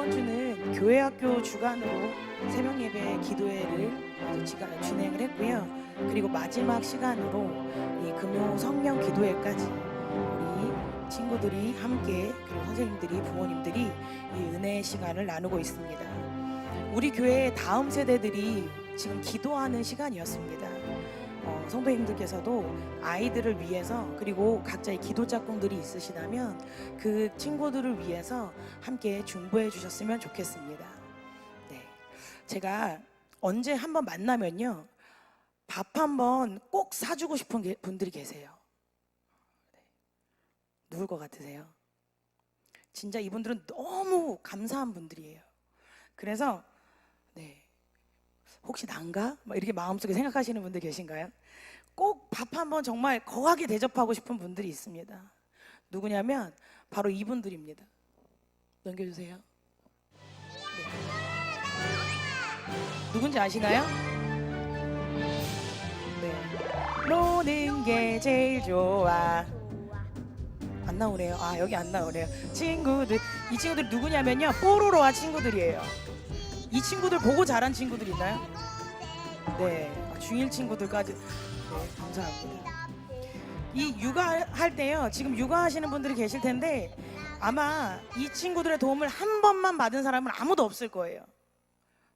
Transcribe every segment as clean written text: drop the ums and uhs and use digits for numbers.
이번 주는 교회학교 주간으로 새벽 예배 기도회를 진행을 했고요. 그리고 마지막 시간으로 이 금요 성령 기도회까지 우리 친구들이 함께, 그리고 선생님들이, 부모님들이 이 은혜의 시간을 나누고 있습니다. 우리 교회의 다음 세대들이 지금 기도하는 시간이었습니다. 성도님들께서도 아이들을 위해서, 그리고 각자의 기도 짝꿍들이 있으시다면 그 친구들을 위해서 함께 중보해 주셨으면 좋겠습니다. 네, 제가 언제 한번 만나면요, 밥 한번 꼭 사주고 싶은 분들이 계세요. 네. 누굴 것 같으세요? 진짜 이분들은 너무 감사한 분들이에요. 그래서 네, 혹시 난가? 이렇게 마음속에 생각하시는 분들 계신가요? 꼭 밥 한번 정말 거하게 대접하고 싶은 분들이 있습니다. 누구냐면 바로 이분들입니다. 넘겨주세요. 네. 누군지 아시나요? 네. 노는 게 제일 좋아. 안 나오네요. 아, 여기 안 나오네요. 친구들, 이 친구들 누구냐면요, 뽀로로와 친구들이에요. 이 친구들 보고 자란 친구들 있나요? 네, 중1 친구들까지. 네, 감사합니다. 이 육아할 때요, 지금 육아하시는 분들이 계실 텐데 아마 이 친구들의 도움을 한 번만 받은 사람은 아무도 없을 거예요.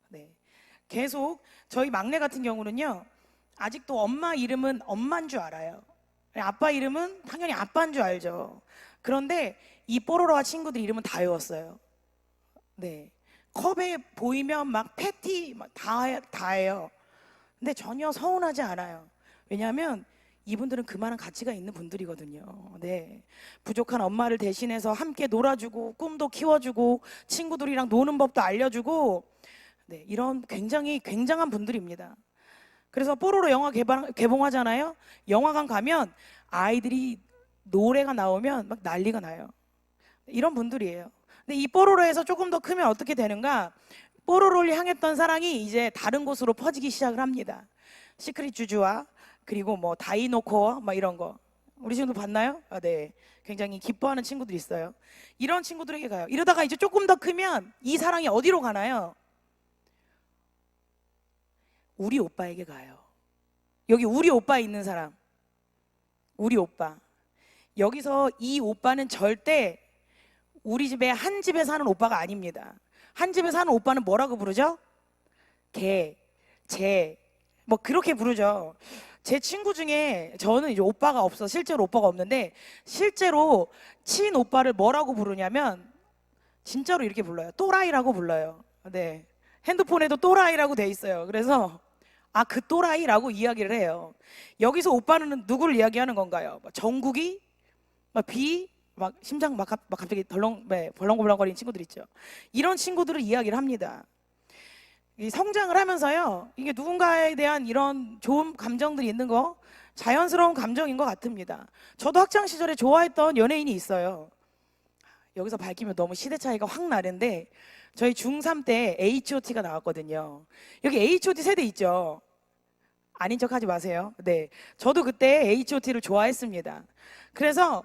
네, 계속 저희 막내 같은 경우는요, 아직도 엄마 이름은 엄마인 줄 알아요. 아빠 이름은 당연히 아빠인 줄 알죠. 그런데 이 뽀로로와 친구들 이름은 다 외웠어요. 네, 컵에 보이면 막 패티 다 해요. 근데 전혀 서운하지 않아요. 왜냐하면 이분들은 그만한 가치가 있는 분들이거든요. 네, 부족한 엄마를 대신해서 함께 놀아주고 꿈도 키워주고 친구들이랑 노는 법도 알려주고, 네, 이런 굉장히 굉장한 분들입니다. 그래서 뽀로로 영화 개봉하잖아요. 영화관 가면 아이들이 노래가 나오면 막 난리가 나요. 이런 분들이에요. 근데 이 뽀로로에서 조금 더 크면 어떻게 되는가? 뽀로로를 향했던 사랑이 이제 다른 곳으로 퍼지기 시작을 합니다. 시크릿 주주와 그리고 뭐 다이노코어 막 이런 거, 우리 친구들 봤나요? 아, 네, 굉장히 기뻐하는 친구들이 있어요. 이런 친구들에게 가요. 이러다가 이제 조금 더 크면 이 사랑이 어디로 가나요? 우리 오빠에게 가요. 여기 우리 오빠 있는 사람, 우리 오빠. 여기서 이 오빠는 절대 우리 집에 한 집에 사는 오빠가 아닙니다. 한 집에 사는 오빠는 뭐라고 부르죠? 개, 제, 뭐 그렇게 부르죠. 제 친구 중에, 저는 이제 오빠가 없어, 실제로 오빠가 없는데, 실제로 친 오빠를 뭐라고 부르냐면 진짜로 이렇게 불러요. 또라이라고 불러요. 네, 핸드폰에도 또라이라고 돼 있어요. 그래서 아, 그 또라이라고 이야기를 해요. 여기서 오빠는 누구를 이야기하는 건가요? 정국이? 막 심장 갑자기 벌렁벌렁거리는 친구들 있죠. 이런 친구들을 이야기를 합니다. 이 성장을 하면서요, 이게 누군가에 대한 이런 좋은 감정들이 있는 거 자연스러운 감정인 것 같습니다. 저도 학창 시절에 좋아했던 연예인이 있어요. 여기서 밝히면 너무 시대 차이가 확 나는데, 저희 중3 때 H.O.T가 나왔거든요. 여기 H.O.T 세대 있죠? 아닌 척 하지 마세요. 네, 저도 그때 H.O.T를 좋아했습니다. 그래서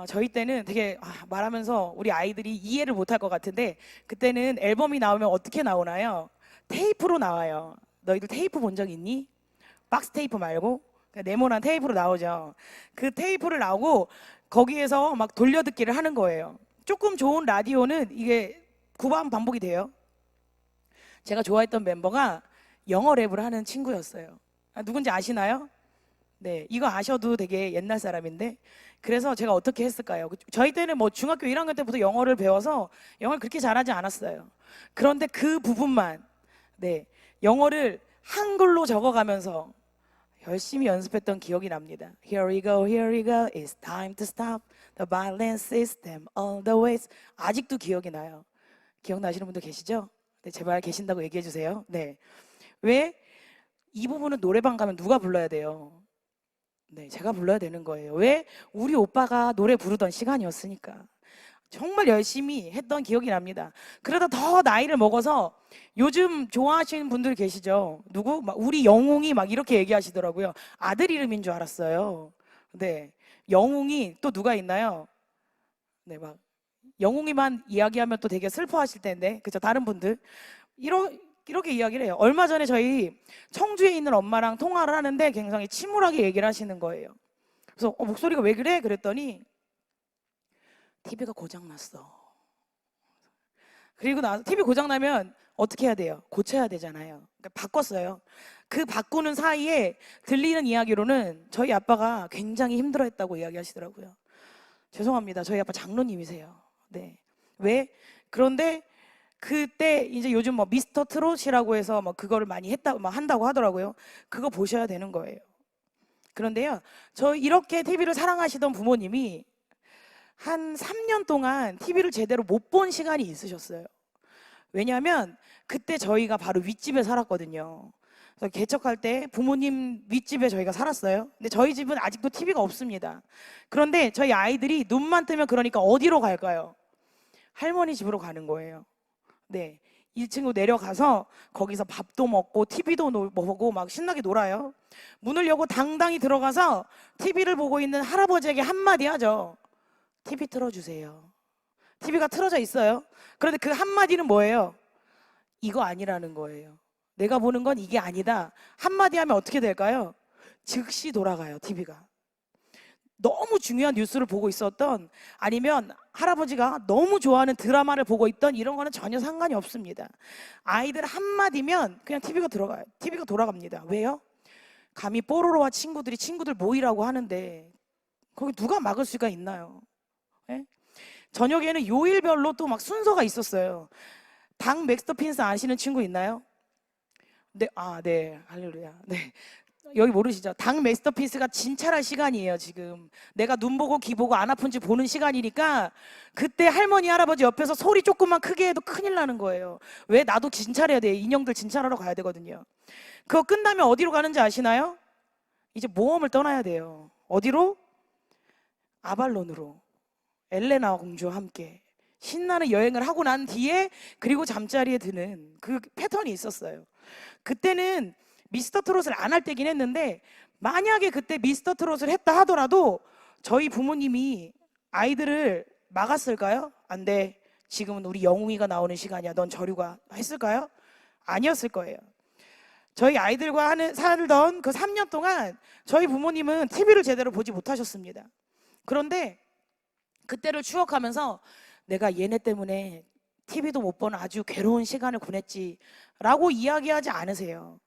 저희 때는 되게 말하면서 우리 아이들이 이해를 못할 것 같은데, 그때는 앨범이 나오면 어떻게 나오나요? 테이프로 나와요. 너희들 테이프 본 적 있니? 박스 테이프 말고 네모난 테이프로 나오죠. 그 테이프를 나오고 거기에서 막 돌려듣기를 하는 거예요. 조금 좋은 라디오는 이게 9번 반복이 돼요. 제가 좋아했던 멤버가 영어 랩을 하는 친구였어요. 누군지 아시나요? 네, 이거 아셔도 되게 옛날 사람인데, 그래서 제가 어떻게 했을까요? 저희 때는 뭐 중학교 1학년 때부터 영어를 배워서 영어를 그렇게 잘하지 않았어요. 그런데 그 부분만, 네, 영어를 한글로 적어가면서 열심히 연습했던 기억이 납니다. Here we go, here we go, it's time to stop the violent system all the ways. 아직도 기억이 나요. 기억나시는 분들 계시죠? 네, 제발 계신다고 얘기해 주세요. 네, 왜? 이 부분은 노래방 가면 누가 불러야 돼요? 네, 제가 불러야 되는 거예요. 왜? 우리 오빠가 노래 부르던 시간이었으니까. 정말 열심히 했던 기억이 납니다. 그러다 더 나이를 먹어서 요즘 좋아하시는 분들 계시죠? 누구? 막 우리 영웅이 막 이렇게 얘기하시더라고요. 아들 이름인 줄 알았어요. 네, 영웅이 또 누가 있나요? 네, 막 영웅이만 이야기하면 또 되게 슬퍼하실 텐데, 그죠? 다른 분들 이렇게 이야기를 해요. 얼마 전에 저희 청주에 있는 엄마랑 통화를 하는데 굉장히 침울하게 얘기를 하시는 거예요. 그래서 목소리가 왜 그래? 그랬더니 TV가 고장났어. 그리고 나서 TV 고장나면 어떻게 해야 돼요? 고쳐야 되잖아요. 그러니까 바꿨어요. 그 바꾸는 사이에 들리는 이야기로는 저희 아빠가 굉장히 힘들어했다고 이야기하시더라고요. 죄송합니다. 저희 아빠 장로님이세요. 네. 왜? 그런데 그때 이제 요즘 뭐 미스터 트롯이라고 해서 뭐 그거를 많이 한다고 하더라고요. 그거 보셔야 되는 거예요. 그런데요, 저 이렇게 TV를 사랑하시던 부모님이 한 3년 동안 TV를 제대로 못 본 시간이 있으셨어요. 왜냐하면 그때 저희가 바로 윗집에 살았거든요. 그래서 개척할 때 부모님 윗집에 저희가 살았어요. 근데 저희 집은 아직도 TV가 없습니다. 그런데 저희 아이들이 눈만 뜨면 그러니까 어디로 갈까요? 할머니 집으로 가는 거예요. 네. 1층으로 내려가서 거기서 밥도 먹고 TV도 보고 막 신나게 놀아요. 문을 열고 당당히 들어가서 TV를 보고 있는 할아버지에게 한마디 하죠. TV 틀어주세요. TV가 틀어져 있어요. 그런데 그 한마디는 뭐예요? 이거 아니라는 거예요. 내가 보는 건 이게 아니다. 한마디 하면 어떻게 될까요? 즉시 돌아가요, TV가. 너무 중요한 뉴스를 보고 있었던, 아니면 할아버지가 너무 좋아하는 드라마를 보고 있던, 이런 거는 전혀 상관이 없습니다. 아이들 한마디면 그냥 TV가 들어가요. TV가 돌아갑니다. 왜요? 감히 뽀로로와 친구들 모이라고 하는데 거기 누가 막을 수가 있나요? 네? 저녁에는 요일별로 또 막 순서가 있었어요. 당 맥스터핀스 아시는 친구 있나요? 네, 네, 할렐루야. 네. 여기 모르시죠? 당 맥스터핀스가 진찰할 시간이에요, 지금. 내가 눈 보고 귀 보고 안 아픈지 보는 시간이니까 그때 할머니, 할아버지 옆에서 소리 조금만 크게 해도 큰일 나는 거예요. 왜? 나도 진찰해야 돼. 인형들 진찰하러 가야 되거든요. 그거 끝나면 어디로 가는지 아시나요? 이제 모험을 떠나야 돼요. 어디로? 아발론으로. 엘레나 공주와 함께 신나는 여행을 하고 난 뒤에 그리고 잠자리에 드는 그 패턴이 있었어요. 그때는 미스터 트롯을 안 할 때긴 했는데, 만약에 그때 미스터 트롯을 했다 하더라도 저희 부모님이 아이들을 막았을까요? 안 돼. 지금은 우리 영웅이가 나오는 시간이야. 넌 저리 가. 했을까요? 아니었을 거예요. 저희 아이들과 살던 그 3년 동안 저희 부모님은 TV를 제대로 보지 못하셨습니다. 그런데 그때를 추억하면서 내가 얘네 때문에 TV도 못 보는 아주 괴로운 시간을 보냈지라고 이야기하지 않으세요.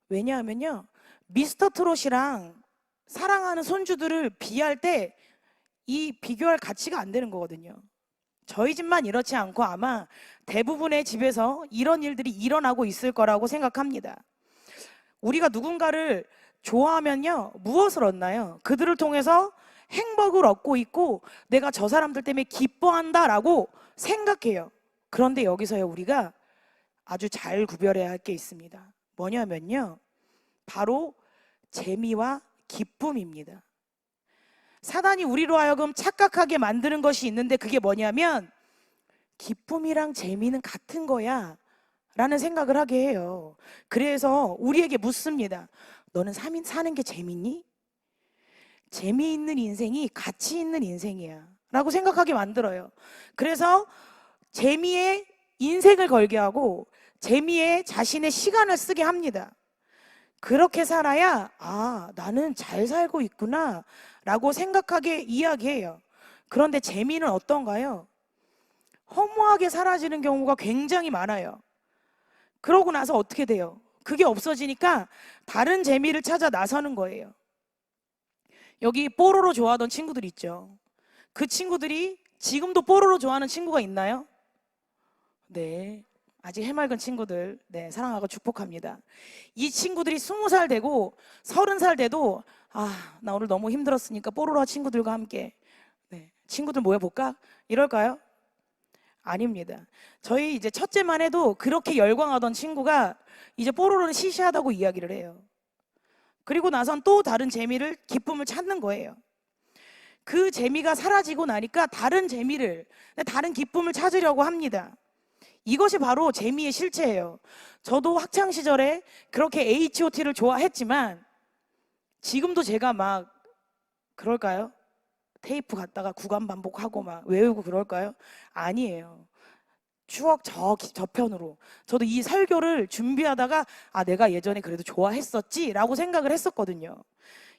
왜냐하면요, 미스터 트롯이랑 사랑하는 손주들을 비할 때 이 비교할 가치가 안 되는 거거든요. 저희 집만 이렇지 않고 아마 대부분의 집에서 이런 일들이 일어나고 있을 거라고 생각합니다. 우리가 누군가를 좋아하면요, 무엇을 얻나요? 그들을 통해서 행복을 얻고 있고 내가 저 사람들 때문에 기뻐한다라고 생각해요. 그런데 여기서요, 우리가 아주 잘 구별해야 할 게 있습니다. 뭐냐면요, 바로 재미와 기쁨입니다. 사단이 우리로 하여금 착각하게 만드는 것이 있는데, 그게 뭐냐면 기쁨이랑 재미는 같은 거야 라는 생각을 하게 해요. 그래서 우리에게 묻습니다. 너는 사는 게 재밌니? 재미있는 인생이 가치 있는 인생이야 라고 생각하게 만들어요. 그래서 재미에 인생을 걸게 하고 재미에 자신의 시간을 쓰게 합니다. 그렇게 살아야 나는 잘 살고 있구나 라고 생각하게 이야기해요. 그런데 재미는 어떤가요? 허무하게 사라지는 경우가 굉장히 많아요. 그러고 나서 어떻게 돼요? 그게 없어지니까 다른 재미를 찾아 나서는 거예요. 여기 뽀로로 좋아하던 친구들 있죠. 그 친구들이 지금도 뽀로로 좋아하는 친구가 있나요? 네, 아직 해맑은 친구들, 네, 사랑하고 축복합니다. 이 친구들이 20살 되고 30살 돼도 나 오늘 너무 힘들었으니까 뽀로로 친구들과 함께 친구들 모여볼까? 이럴까요? 아닙니다. 저희 이제 첫째만 해도 그렇게 열광하던 친구가 이제 뽀로로는 시시하다고 이야기를 해요. 그리고 나선 또 다른 재미를, 기쁨을 찾는 거예요. 그 재미가 사라지고 나니까 다른 재미를, 다른 기쁨을 찾으려고 합니다. 이것이 바로 재미의 실체예요. 저도 학창 시절에 그렇게 H.O.T를 좋아했지만 지금도 제가 막 그럴까요? 테이프 갖다가 구간 반복하고 막 외우고 그럴까요? 아니에요. 추억 저편으로. 저도 이 설교를 준비하다가 내가 예전에 그래도 좋아했었지 라고 생각을 했었거든요.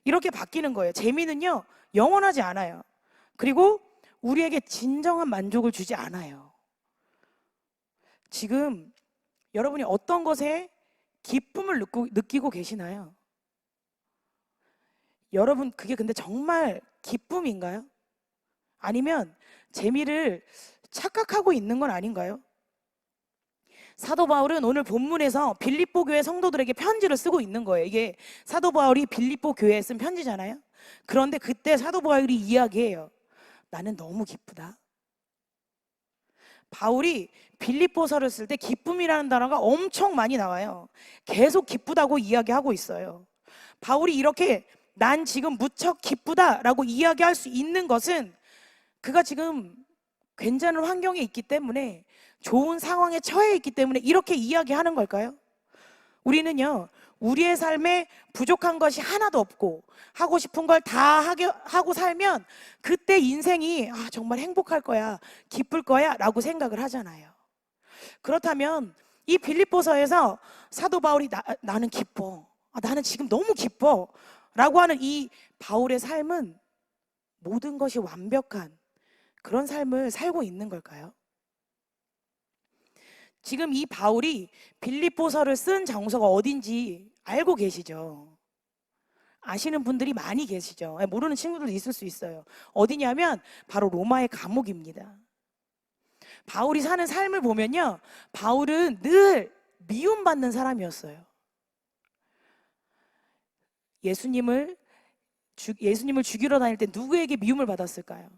이렇게 바뀌는 거예요. 재미는요 영원하지 않아요. 그리고 우리에게 진정한 만족을 주지 않아요. 지금 여러분이 어떤 것에 기쁨을 느끼고 계시나요? 여러분 그게 근데 정말 기쁨인가요? 아니면 재미를 착각하고 있는 건 아닌가요? 사도 바울은 오늘 본문에서 빌립보 교회 성도들에게 편지를 쓰고 있는 거예요. 이게 사도 바울이 빌립보 교회에 쓴 편지잖아요. 그런데 그때 사도 바울이 이야기해요. 나는 너무 기쁘다. 바울이 빌립보서를 쓸 때 기쁨이라는 단어가 엄청 많이 나와요. 계속 기쁘다고 이야기하고 있어요. 바울이 이렇게 난 지금 무척 기쁘다라고 이야기할 수 있는 것은 그가 지금 괜찮은 환경에 있기 때문에, 좋은 상황에 처해 있기 때문에 이렇게 이야기하는 걸까요? 우리는요, 우리의 삶에 부족한 것이 하나도 없고 하고 싶은 걸 다 하고 살면 그때 인생이 정말 행복할 거야, 기쁠 거야 라고 생각을 하잖아요. 그렇다면 이 빌립보서에서 사도 바울이 나는 기뻐, 나는 지금 너무 기뻐 라고 하는 이 바울의 삶은 모든 것이 완벽한 그런 삶을 살고 있는 걸까요? 지금 이 바울이 빌립보서를 쓴 장소가 어딘지 알고 계시죠? 아시는 분들이 많이 계시죠? 모르는 친구들도 있을 수 있어요. 어디냐면 바로 로마의 감옥입니다. 바울이 사는 삶을 보면요, 바울은 늘 미움받는 사람이었어요. 예수님을 죽이러 다닐 때 누구에게 미움을 받았을까요?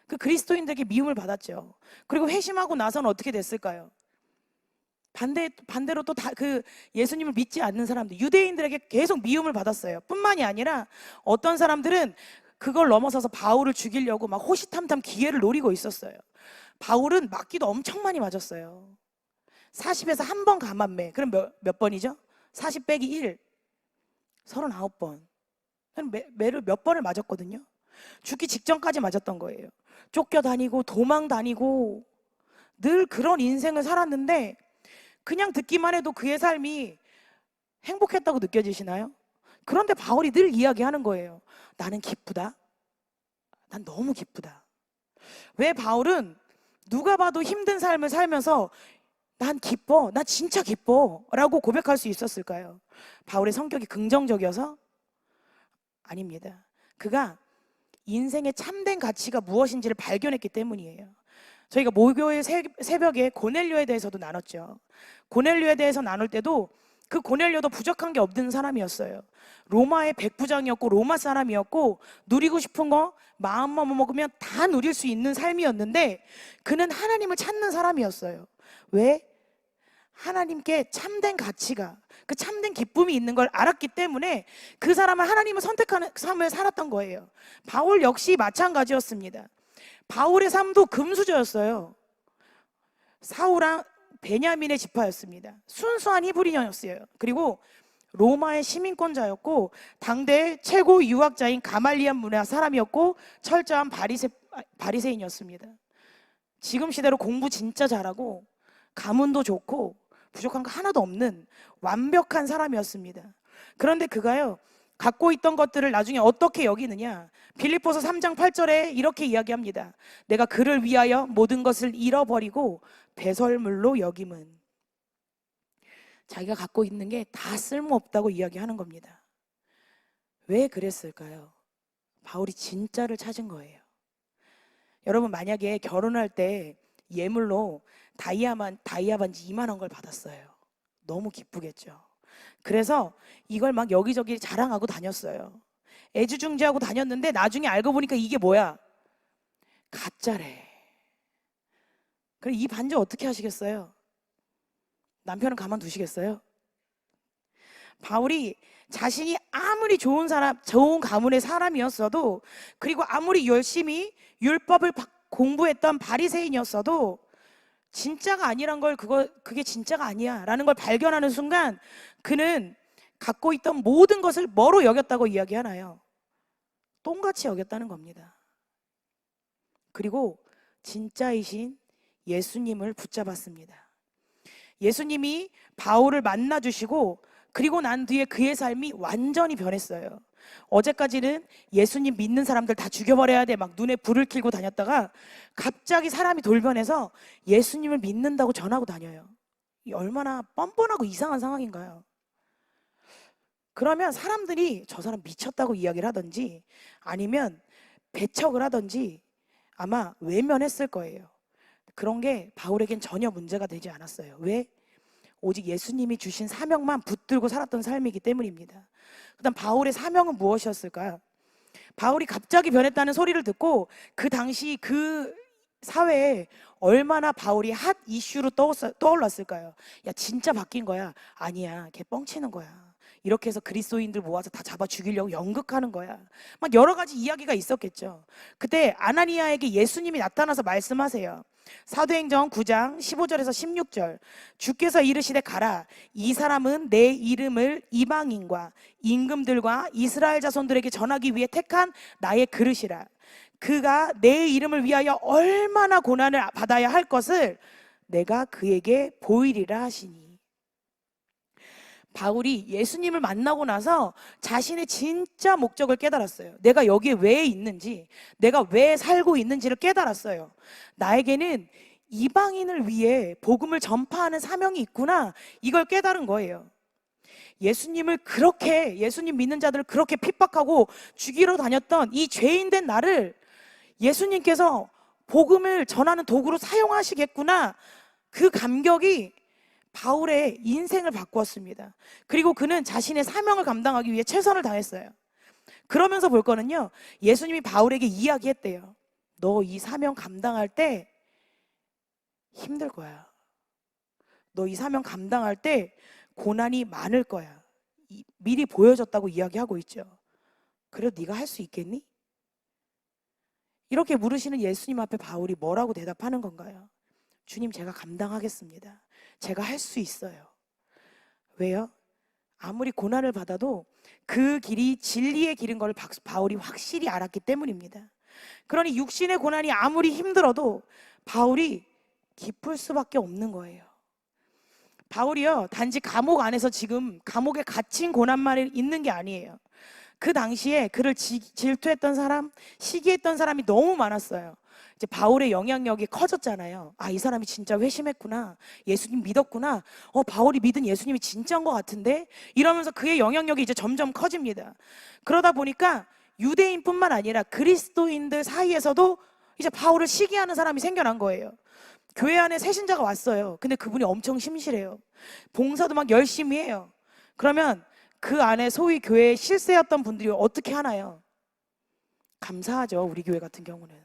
그 그리스도인들에게 미움을 받았죠. 그리고 회심하고 나서는 어떻게 됐을까요? 반대로 또 그 예수님을 믿지 않는 사람들, 유대인들에게 계속 미움을 받았어요. 뿐만이 아니라 어떤 사람들은 그걸 넘어서서 바울을 죽이려고 막 호시탐탐 기회를 노리고 있었어요. 바울은 맞기도 엄청 많이 맞았어요. 40에서 한 번 감한매. 그럼 몇 번이죠? 40 빼기 1, 39번. 매를 몇 번을 맞았거든요. 죽기 직전까지 맞았던 거예요. 쫓겨다니고 도망 다니고 늘 그런 인생을 살았는데, 그냥 듣기만 해도 그의 삶이 행복했다고 느껴지시나요? 그런데 바울이 늘 이야기하는 거예요. 나는 기쁘다. 난 너무 기쁘다. 왜 바울은 누가 봐도 힘든 삶을 살면서 난 기뻐, 나 진짜 기뻐 라고 고백할 수 있었을까요? 바울의 성격이 긍정적이어서? 아닙니다. 그가 인생의 참된 가치가 무엇인지를 발견했기 때문이에요. 저희가 목요일 새벽에 고넬료에 대해서도 나눴죠. 고넬료에 대해서 나눌 때도 그 고넬료도 부족한 게 없는 사람이었어요. 로마의 백부장이었고 로마 사람이었고 누리고 싶은 거 마음만 먹으면 다 누릴 수 있는 삶이었는데, 그는 하나님을 찾는 사람이었어요. 왜? 하나님께 참된 가치가, 그 참된 기쁨이 있는 걸 알았기 때문에 그 사람은 하나님을 선택하는 삶을 살았던 거예요. 바울 역시 마찬가지였습니다. 바울의 삶도 금수저였어요. 사울랑 베냐민의 지파였습니다. 순수한 히브리인이었어요. 그리고 로마의 시민권자였고 당대의 최고 유학자인 가말리안 문화 사람이었고 철저한 바리새인이었습니다. 지금 시대로 공부 진짜 잘하고 가문도 좋고 부족한 거 하나도 없는 완벽한 사람이었습니다. 그런데 그가요, 갖고 있던 것들을 나중에 어떻게 여기느냐? 빌립보서 3장 8절에 이렇게 이야기합니다. 내가 그를 위하여 모든 것을 잃어버리고 배설물로 여김은. 자기가 갖고 있는 게 다 쓸모없다고 이야기하는 겁니다. 왜 그랬을까요? 바울이 진짜를 찾은 거예요. 여러분, 만약에 결혼할 때 예물로 다이아 반지 2만 원 걸 받았어요. 너무 기쁘겠죠. 그래서 이걸 막 여기저기 자랑하고 다녔어요. 애지중지하고 다녔는데 나중에 알고 보니까 이게 뭐야? 가짜래. 그럼 이 반지 어떻게 하시겠어요? 남편은 가만두시겠어요? 바울이 자신이 아무리 좋은 가문의 사람이었어도, 그리고 아무리 열심히 율법을 공부했던 바리새인이었어도 진짜가 아니란 걸, 그게 진짜가 아니야 라는 걸 발견하는 순간 그는 갖고 있던 모든 것을 뭐로 여겼다고 이야기하나요? 똥같이 여겼다는 겁니다. 그리고 진짜이신 예수님을 붙잡았습니다. 예수님이 바울을 만나주시고 그리고 난 뒤에 그의 삶이 완전히 변했어요. 어제까지는 예수님 믿는 사람들 다 죽여버려야 돼 막 눈에 불을 켜고 다녔다가 갑자기 사람이 돌변해서 예수님을 믿는다고 전하고 다녀요. 이 얼마나 뻔뻔하고 이상한 상황인가요? 그러면 사람들이 저 사람 미쳤다고 이야기를 하든지 아니면 배척을 하든지 아마 외면했을 거예요. 그런 게 바울에겐 전혀 문제가 되지 않았어요. 왜? 오직 예수님이 주신 사명만 붙들고 살았던 삶이기 때문입니다. 그다음 바울의 사명은 무엇이었을까요? 바울이 갑자기 변했다는 소리를 듣고 그 당시 그 사회에 얼마나 바울이 핫 이슈로 떠올랐을까요? 야, 진짜 바뀐 거야. 아니야, 걔 뻥치는 거야. 이렇게 해서 그리스도인들 모아서 다 잡아 죽이려고 연극하는 거야. 막 여러 가지 이야기가 있었겠죠. 그때 아나니아에게 예수님이 나타나서 말씀하세요. 사도행전 9장 15절에서 16절. 주께서 이르시되 가라. 이 사람은 내 이름을 이방인과 임금들과 이스라엘 자손들에게 전하기 위해 택한 나의 그릇이라. 그가 내 이름을 위하여 얼마나 고난을 받아야 할 것을 내가 그에게 보이리라 하시니. 바울이 예수님을 만나고 나서 자신의 진짜 목적을 깨달았어요. 내가 여기에 왜 있는지, 내가 왜 살고 있는지를 깨달았어요. 나에게는 이방인을 위해 복음을 전파하는 사명이 있구나, 이걸 깨달은 거예요. 예수님을 그렇게, 예수님 믿는 자들을 그렇게 핍박하고 죽이러 다녔던 이 죄인된 나를 예수님께서 복음을 전하는 도구로 사용하시겠구나, 그 감격이 바울의 인생을 바꾸었습니다. 그리고 그는 자신의 사명을 감당하기 위해 최선을 다했어요. 그러면서 볼 거는요, 예수님이 바울에게 이야기했대요. 너 이 사명 감당할 때 힘들 거야. 너 이 사명 감당할 때 고난이 많을 거야. 미리 보여줬다고 이야기하고 있죠. 그래도 네가 할 수 있겠니? 이렇게 물으시는 예수님 앞에 바울이 뭐라고 대답하는 건가요? 주님, 제가 감당하겠습니다. 제가 할 수 있어요. 왜요? 아무리 고난을 받아도 그 길이 진리의 길인 걸 바울이 확실히 알았기 때문입니다. 그러니 육신의 고난이 아무리 힘들어도 바울이 기쁠 수밖에 없는 거예요. 바울이요, 단지 감옥 안에서 지금 감옥에 갇힌 고난만 있는 게 아니에요. 그 당시에 그를 질투했던 사람, 시기했던 사람이 너무 많았어요. 이제 바울의 영향력이 커졌잖아요. 아, 이 사람이 진짜 회심했구나. 예수님 믿었구나. 바울이 믿은 예수님이 진짜인 것 같은데? 이러면서 그의 영향력이 이제 점점 커집니다. 그러다 보니까 유대인뿐만 아니라 그리스도인들 사이에서도 이제 바울을 시기하는 사람이 생겨난 거예요. 교회 안에 새 신자가 왔어요. 근데 그분이 엄청 심실해요. 봉사도 막 열심히 해요. 그러면 그 안에 소위 교회에 실세였던 분들이 어떻게 하나요? 감사하죠. 우리 교회 같은 경우는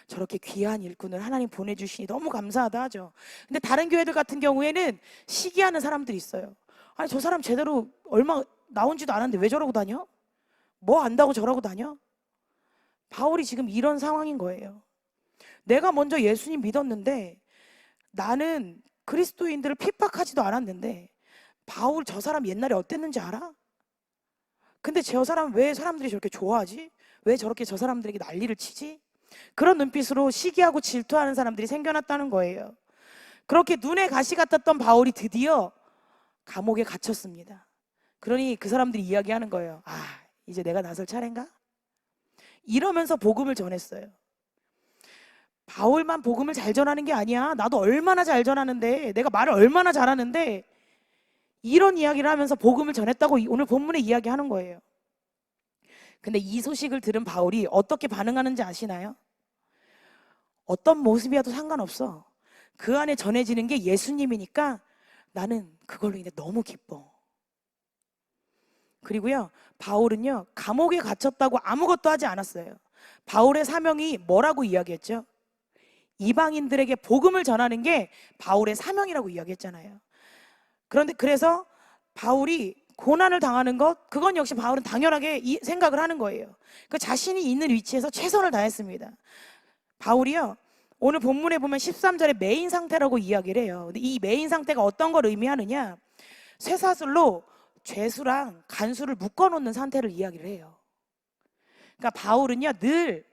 저렇게 귀한 일꾼을 하나님 보내주시니 너무 감사하다 하죠. 근데 다른 교회들 같은 경우에는 시기하는 사람들이 있어요. 아니, 저 사람 제대로 얼마 나온지도 않았는데 왜 저러고 다녀? 뭐 안다고 저러고 다녀? 바울이 지금 이런 상황인 거예요. 내가 먼저 예수님 믿었는데, 나는 그리스도인들을 핍박하지도 않았는데 바울 저 사람 옛날에 어땠는지 알아? 근데 저 사람 왜 사람들이 저렇게 좋아하지? 왜 저렇게 저 사람들에게 난리를 치지? 그런 눈빛으로 시기하고 질투하는 사람들이 생겨났다는 거예요. 그렇게 눈에 가시 같았던 바울이 드디어 감옥에 갇혔습니다. 그러니 그 사람들이 이야기하는 거예요. 아, 이제 내가 나설 차례인가? 이러면서 복음을 전했어요. 바울만 복음을 잘 전하는 게 아니야. 나도 얼마나 잘 전하는데, 내가 말을 얼마나 잘하는데, 이런 이야기를 하면서 복음을 전했다고 오늘 본문에 이야기하는 거예요. 근데 이 소식을 들은 바울이 어떻게 반응하는지 아시나요? 어떤 모습이어도 상관없어. 그 안에 전해지는 게 예수님이니까 나는 그걸로 인해 너무 기뻐. 그리고요, 바울은요, 감옥에 갇혔다고 아무것도 하지 않았어요. 바울의 사명이 뭐라고 이야기했죠? 이방인들에게 복음을 전하는 게 바울의 사명이라고 이야기했잖아요. 그런데 그래서 바울이 고난을 당하는 것, 그건 역시 바울은 당연하게 생각을 하는 거예요. 그 자신이 있는 위치에서 최선을 다했습니다. 바울이요, 오늘 본문에 보면 13절에 매인 상태라고 이야기를 해요. 근데 이 매인 상태가 어떤 걸 의미하느냐? 쇠사슬로 죄수랑 간수를 묶어놓는 상태를 이야기를 해요. 그러니까 바울은요, 늘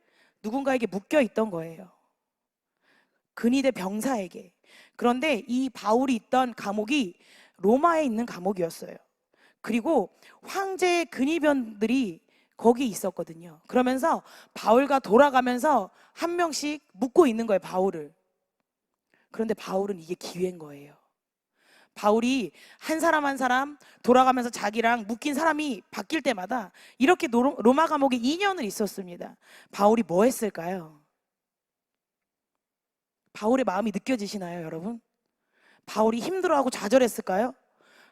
누군가에게 묶여 있던 거예요. 근위대 병사에게. 그런데 이 바울이 있던 감옥이 로마에 있는 감옥이었어요. 그리고 황제의 근위병들이 거기 있었거든요. 그러면서 바울과 돌아가면서 한 명씩 묻고 있는 거예요, 바울을. 그런데 바울은 이게 기회인 거예요. 바울이 한 사람 한 사람 돌아가면서 자기랑 묶인 사람이 바뀔 때마다 이렇게 로마 감옥에 2년을 있었습니다. 바울이 뭐 했을까요? 바울의 마음이 느껴지시나요, 여러분? 바울이 힘들어하고 좌절했을까요?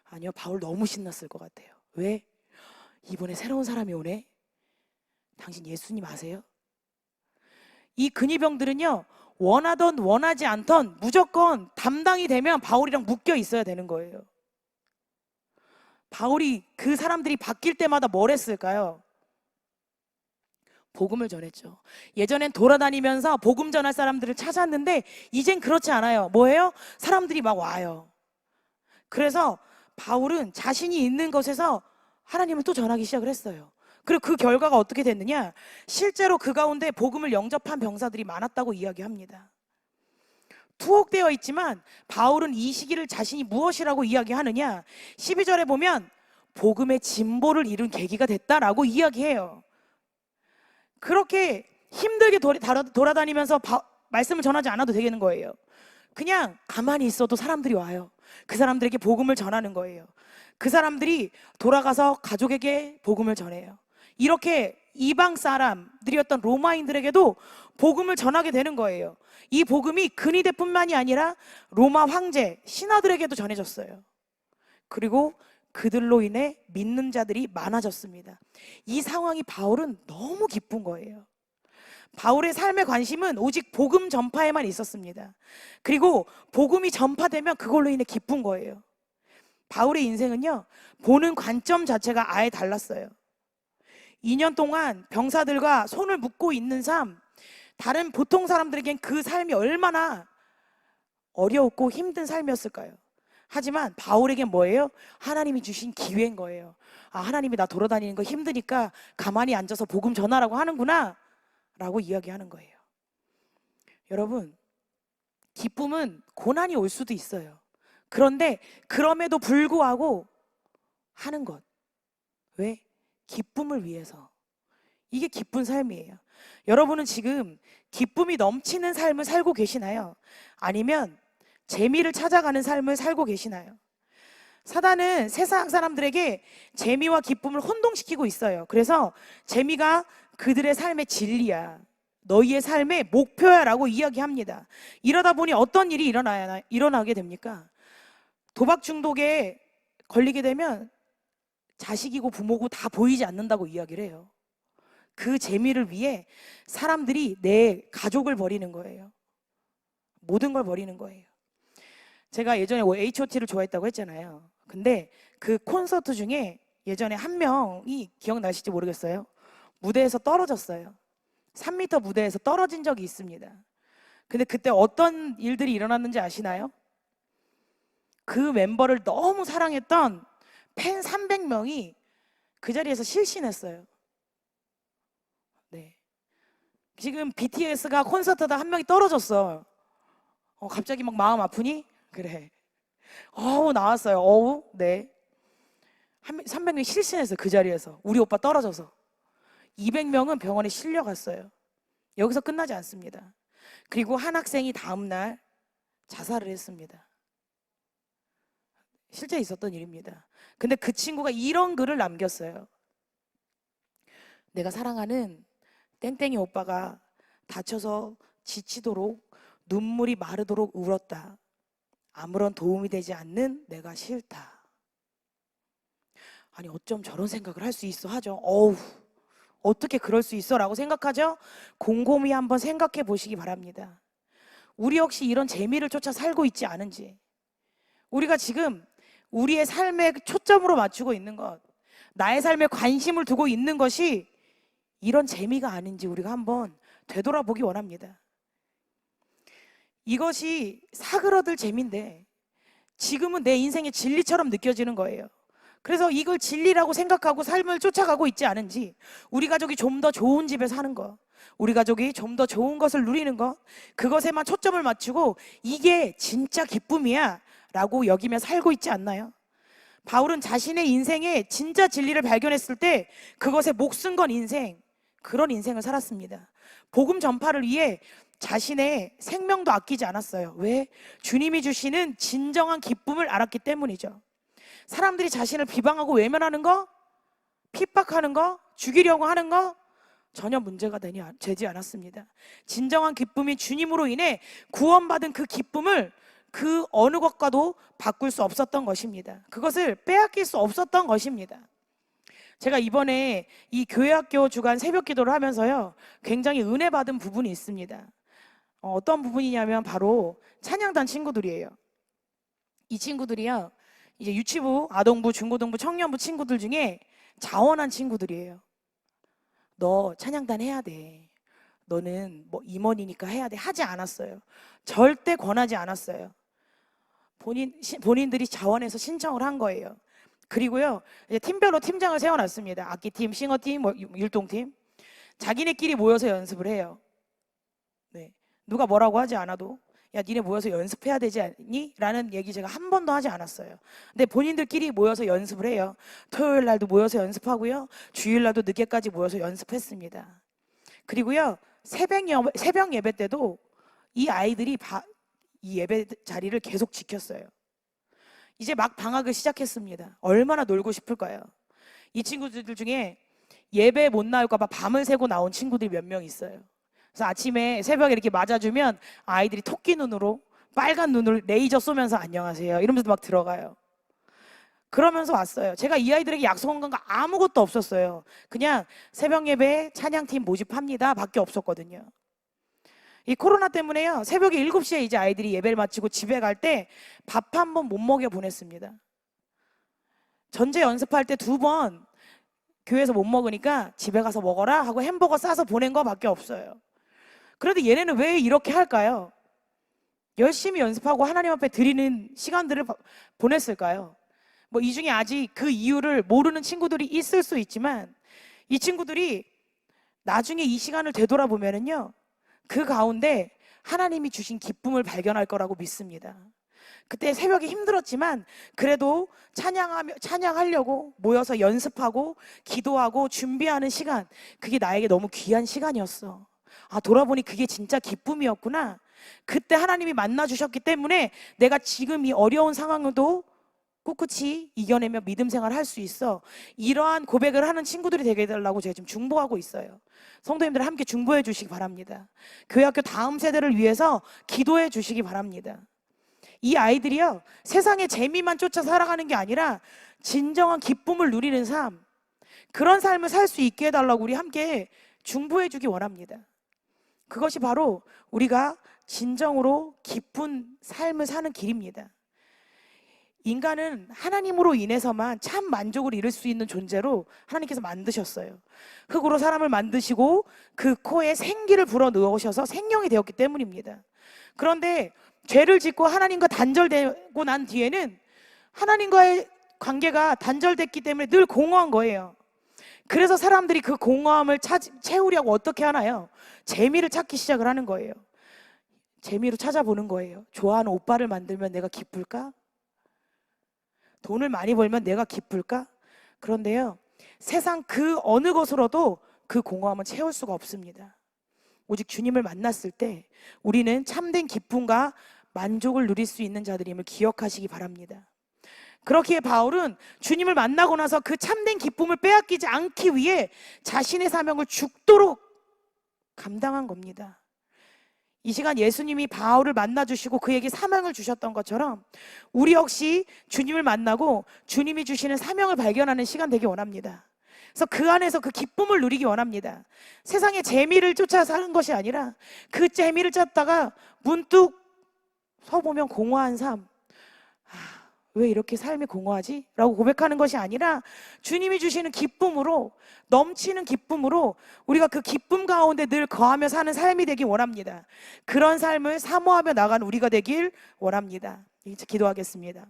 아니요, 바울 너무 신났을 것 같아요. 왜? 이번에 새로운 사람이 오네? 당신 예수님 아세요? 이 근위병들은요, 원하던 원하지 않던 무조건 담당이 되면 바울이랑 묶여 있어야 되는 거예요. 바울이 그 사람들이 바뀔 때마다 뭘 했을까요? 복음을 전했죠. 예전엔 돌아다니면서 복음 전할 사람들을 찾았는데 이젠 그렇지 않아요. 뭐예요? 사람들이 막 와요. 그래서 바울은 자신이 있는 곳에서 하나님을 또 전하기 시작을 했어요. 그리고 그 결과가 어떻게 됐느냐? 실제로 그 가운데 복음을 영접한 병사들이 많았다고 이야기합니다. 투옥되어 있지만 바울은 이 시기를 자신이 무엇이라고 이야기하느냐? 12절에 보면 복음의 진보를 이룬 계기가 됐다라고 이야기해요. 그렇게 힘들게 돌아다니면서 말씀을 전하지 않아도 되겠는 거예요. 그냥 가만히 있어도 사람들이 와요. 그 사람들에게 복음을 전하는 거예요. 그 사람들이 돌아가서 가족에게 복음을 전해요. 이렇게 이방 사람들이었던 로마인들에게도 복음을 전하게 되는 거예요. 이 복음이 근위대뿐만이 아니라 로마 황제, 신하들에게도 전해졌어요. 그리고 그들로 인해 믿는 자들이 많아졌습니다. 이 상황이 바울은 너무 기쁜 거예요. 바울의 삶의 관심은 오직 복음 전파에만 있었습니다. 그리고 복음이 전파되면 그걸로 인해 기쁜 거예요. 바울의 인생은요, 보는 관점 자체가 아예 달랐어요. 2년 동안 병사들과 손을 묶고 있는 삶, 다른 보통 사람들에겐 그 삶이 얼마나 어려웠고 힘든 삶이었을까요? 하지만 바울에겐 뭐예요? 하나님이 주신 기회인 거예요. 아, 하나님이 나 돌아다니는 거 힘드니까 가만히 앉아서 복음 전하라고 하는구나 라고 이야기하는 거예요. 여러분, 기쁨은 고난이 올 수도 있어요. 그런데 그럼에도 불구하고 하는 것. 왜? 기쁨을 위해서. 이게 기쁜 삶이에요. 여러분은 지금 기쁨이 넘치는 삶을 살고 계시나요? 아니면 재미를 찾아가는 삶을 살고 계시나요? 사단은 세상 사람들에게 재미와 기쁨을 혼동시키고 있어요. 그래서 재미가 그들의 삶의 진리야, 너희의 삶의 목표야 라고 이야기합니다. 이러다 보니 어떤 일이 일어나게 됩니까? 도박 중독에 걸리게 되면 자식이고 부모고 다 보이지 않는다고 이야기를 해요. 그 재미를 위해 사람들이 내 가족을 버리는 거예요. 모든 걸 버리는 거예요. 제가 예전에 H.O.T를 좋아했다고 했잖아요. 근데 그 콘서트 중에 예전에 한 명이 기억나실지 모르겠어요. 무대에서 떨어졌어요. 3m 무대에서 떨어진 적이 있습니다. 근데 그때 어떤 일들이 일어났는지 아시나요? 그 멤버를 너무 사랑했던 팬 300명이 그 자리에서 실신했어요. 네. 지금 BTS가 콘서트다 한 명이 떨어졌어. 갑자기 막 마음 아프니? 그래. 나왔어요. 네. 300명이 실신했어요. 그 자리에서. 우리 오빠 떨어져서. 200명은 병원에 실려갔어요. 여기서 끝나지 않습니다. 그리고 한 학생이 다음날 자살을 했습니다. 실제 있었던 일입니다. 근데 그 친구가 이런 글을 남겼어요. 내가 사랑하는 땡땡이 오빠가 다쳐서 지치도록 눈물이 마르도록 울었다. 아무런 도움이 되지 않는 내가 싫다. 아니 어쩜 저런 생각을 할 수 있어 하죠. 어떻게 그럴 수 있어? 라고 생각하죠? 곰곰이 한번 생각해 보시기 바랍니다. 우리 역시 이런 재미를 쫓아 살고 있지 않은지, 우리가 지금 우리의 삶에 초점으로 맞추고 있는 것, 나의 삶에 관심을 두고 있는 것이 이런 재미가 아닌지 우리가 한번 되돌아보기 원합니다. 이것이 사그러들 재미인데 지금은 내 인생의 진리처럼 느껴지는 거예요. 그래서 이걸 진리라고 생각하고 삶을 쫓아가고 있지 않은지, 우리 가족이 좀 더 좋은 집에 사는 거, 우리 가족이 좀 더 좋은 것을 누리는 것, 그것에만 초점을 맞추고 이게 진짜 기쁨이야 라고 여기며 살고 있지 않나요? 바울은 자신의 인생에 진짜 진리를 발견했을 때 그것에 목숨 건 인생, 그런 인생을 살았습니다. 복음 전파를 위해 자신의 생명도 아끼지 않았어요. 왜? 주님이 주시는 진정한 기쁨을 알았기 때문이죠. 사람들이 자신을 비방하고 외면하는 거, 핍박하는 거, 죽이려고 하는 거 전혀 문제가 되지 않았습니다. 진정한 기쁨이 주님으로 인해 구원받은 그 기쁨을 그 어느 것과도 바꿀 수 없었던 것입니다. 그것을 빼앗길 수 없었던 것입니다. 제가 이번에 이 교회학교 주간 새벽 기도를 하면서요, 굉장히 은혜 받은 부분이 있습니다. 어떤 부분이냐면 바로 찬양단 친구들이에요. 이 친구들이요, 이제 유치부, 아동부, 중고등부, 청년부 친구들 중에 자원한 친구들이에요. 너 찬양단 해야 돼. 너는 뭐 임원이니까 해야 돼. 하지 않았어요. 절대 권하지 않았어요. 본인들이 자원해서 신청을 한 거예요. 그리고요, 이제 팀별로 팀장을 세워놨습니다. 악기팀, 싱어팀, 뭐 율동팀. 자기네끼리 모여서 연습을 해요. 네. 누가 뭐라고 하지 않아도 야, 니네 모여서 연습해야 되지 않니? 라는 얘기 제가 한 번도 하지 않았어요. 근데 본인들끼리 모여서 연습을 해요. 토요일 날도 모여서 연습하고요, 주일 날도 늦게까지 모여서 연습했습니다. 그리고요, 새벽 예배 때도 이 아이들이 이 예배 자리를 계속 지켰어요. 이제 막 방학을 시작했습니다. 얼마나 놀고 싶을까요? 이 친구들 중에 예배 못 나올까 봐 밤을 새고 나온 친구들이 몇 명 있어요. 그래서 아침에 새벽에 이렇게 맞아주면 아이들이 토끼 눈으로, 빨간 눈으로 레이저 쏘면서 안녕하세요 이러면서 막 들어가요. 그러면서 왔어요. 제가 이 아이들에게 약속한 건 아무것도 없었어요. 그냥 새벽 예배 찬양팀 모집합니다 밖에 없었거든요. 이 코로나 때문에요, 새벽에 7시에 이제 아이들이 예배를 마치고 집에 갈 때 밥 한 번 못 먹여 보냈습니다. 전체 연습할 때 2번 교회에서 못 먹으니까 집에 가서 먹어라 하고 햄버거 싸서 보낸 거밖에 없어요. 그런데 얘네는 왜 이렇게 할까요? 열심히 연습하고 하나님 앞에 드리는 시간들을 보냈을까요? 뭐 이 중에 아직 그 이유를 모르는 친구들이 있을 수 있지만, 이 친구들이 나중에 이 시간을 되돌아보면은요, 그 가운데 하나님이 주신 기쁨을 발견할 거라고 믿습니다. 그때 새벽이 힘들었지만 그래도 찬양하려고 모여서 연습하고 기도하고 준비하는 시간, 그게 나에게 너무 귀한 시간이었어. 아, 돌아보니 그게 진짜 기쁨이었구나. 그때 하나님이 만나 주셨기 때문에 내가 지금 이 어려운 상황도 꿋꿋이 이겨내며 믿음 생활을 할 수 있어. 이러한 고백을 하는 친구들이 되게 해달라고 제가 지금 중보하고 있어요. 성도님들 함께 중보해 주시기 바랍니다. 교회학교 다음 세대를 위해서 기도해 주시기 바랍니다. 이 아이들이요, 세상의 재미만 쫓아 살아가는 게 아니라 진정한 기쁨을 누리는 삶, 그런 삶을 살 수 있게 해달라고 우리 함께 중보해 주기 원합니다. 그것이 바로 우리가 진정으로 기쁜 삶을 사는 길입니다. 인간은 하나님으로 인해서만 참 만족을 이룰 수 있는 존재로 하나님께서 만드셨어요. 흙으로 사람을 만드시고 그 코에 생기를 불어 넣으셔서 생명이 되었기 때문입니다. 그런데 죄를 짓고 하나님과 단절되고 난 뒤에는 하나님과의 관계가 단절됐기 때문에 늘 공허한 거예요. 그래서 사람들이 그 공허함을 채우려고 어떻게 하나요? 재미를 찾기 시작을 하는 거예요. 재미로 찾아보는 거예요. 좋아하는 오빠를 만들면 내가 기쁠까? 돈을 많이 벌면 내가 기쁠까? 그런데요, 세상 그 어느 것으로도 그 공허함은 채울 수가 없습니다. 오직 주님을 만났을 때 우리는 참된 기쁨과 만족을 누릴 수 있는 자들임을 기억하시기 바랍니다. 그렇기에 바울은 주님을 만나고 나서 그 참된 기쁨을 빼앗기지 않기 위해 자신의 사명을 죽도록 감당한 겁니다. 이 시간 예수님이 바울을 만나주시고 그에게 사명을 주셨던 것처럼 우리 역시 주님을 만나고 주님이 주시는 사명을 발견하는 시간 되기 원합니다. 그래서 그 안에서 그 기쁨을 누리기 원합니다. 세상의 재미를 쫓아 사는 것이 아니라 그 재미를 찾다가 문득 서보면 공허한 삶, 왜 이렇게 삶이 공허하지? 라고 고백하는 것이 아니라 주님이 주시는 기쁨으로, 넘치는 기쁨으로 우리가 그 기쁨 가운데 늘 거하며 사는 삶이 되기 원합니다. 그런 삶을 사모하며 나가는 우리가 되길 원합니다. 이제 기도하겠습니다.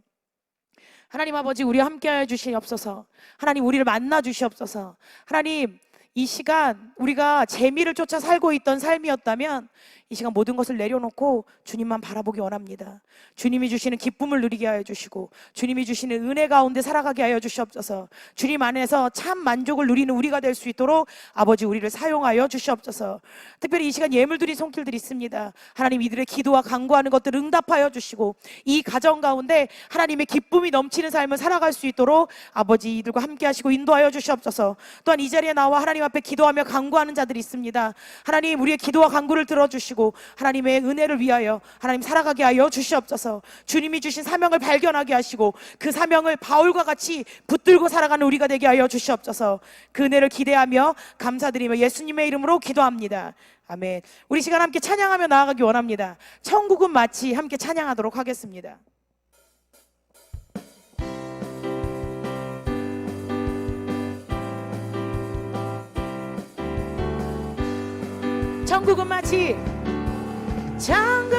하나님 아버지, 우리와 함께하여 주시옵소서. 하나님, 우리를 만나 주시옵소서. 하나님, 이 시간 우리가 재미를 쫓아 살고 있던 삶이었다면 이 시간 모든 것을 내려놓고 주님만 바라보기 원합니다. 주님이 주시는 기쁨을 누리게 하여 주시고 주님이 주시는 은혜 가운데 살아가게 하여 주시옵소서. 주님 안에서 참 만족을 누리는 우리가 될 수 있도록 아버지 우리를 사용하여 주시옵소서. 특별히 이 시간 예물들이 손길들이 있습니다. 하나님 이들의 기도와 간구하는 것들을 응답하여 주시고 이 가정 가운데 하나님의 기쁨이 넘치는 삶을 살아갈 수 있도록 아버지 이들과 함께 하시고 인도하여 주시옵소서. 또한 이 자리에 나와 하나님 앞에 기도하며 간구하는 자들이 있습니다. 하나님 우리의 기도와 간구를 들어주시고 하나님의 은혜를 위하여 하나님 살아가게 하여 주시옵소서. 주님이 주신 사명을 발견하게 하시고 그 사명을 바울과 같이 붙들고 살아가는 우리가 되게 하여 주시옵소서. 그 은혜를 기대하며 감사드리며 예수님의 이름으로 기도합니다. 아멘. 우리 시간 함께 찬양하며 나아가기 원합니다. 천국은 마치 함께 찬양하도록 하겠습니다. 천국은 마치 천국